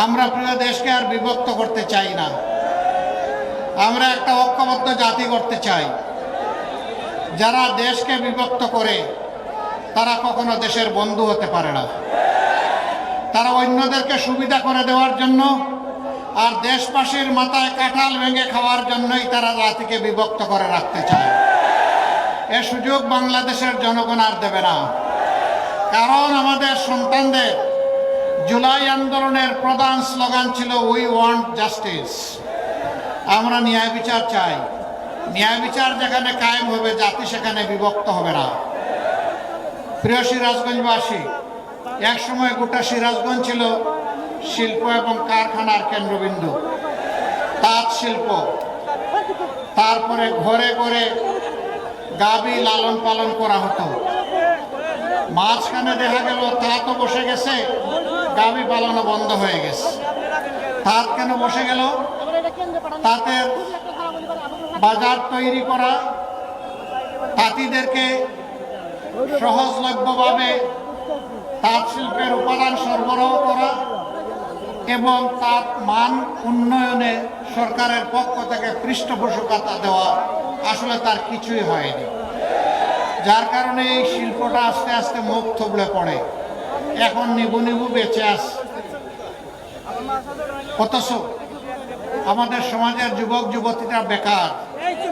আমরা প্রিয় দেশকে আর বিভক্ত করতে চাই না। আমরা একটা ঐক্যবদ্ধ জাতি করতে চাই। যারা দেশকে বিভক্ত করে তারা কখনো দেশের বন্ধু হতে পারে না। তারা অন্যদেরকে সুবিধা করে দেওয়ার জন্য আর দেশবাসীর মাথায় কাঁঠাল ভেঙে খাওয়ার জন্যই তারা জাতিকে বিভক্ত করে রাখতে চায়। এ সুযোগ বাংলাদেশের জনগণ আর দেবে না। কারণ আমাদের সন্তানদের জুলাই আন্দোলনের প্রধান স্লোগান ছিল উই ওয়ান্ট জাস্টিস। আমরা ন্যায় বিচার চাই। ন্যায় বিচার যেখানে কায়েম হবে জাতি সেখানে বিভক্ত হবে না। প্রিয় সিরাজগঞ্জবাসী, এক সময় গোটা সিরাজগঞ্জ ছিল শিল্প এবং কারখানার কেন্দ্রবিন্দু, তাঁত শিল্প। তারপরে ঘরে ঘরে গাভী লালন পালন করা হতো। মাঝখানে দেখা গেল তাঁতও বসে গেছে, গাভী পালনও বন্ধ হয়ে গেছে। তাঁত কেন বসে গেল? তাঁতের বাজার তৈরি করা, তাঁতিদেরকে সহজলভ্যভাবে তাঁত শিল্পের উপাদান সরবরাহ করা এবং তাঁত মান উন্নয়নে সরকারের পক্ষ থেকে পৃষ্ঠপোষকতা দেওয়া, আসলে তার কিছুই হয়নি। যার কারণে এই শিল্পটা আস্তে আস্তে মুখ থুবড়ে পড়ে, এখন নিবু নিবু বেঁচে আছে। অথচ আমাদের সমাজের যুবক যুবতীরা বেকার।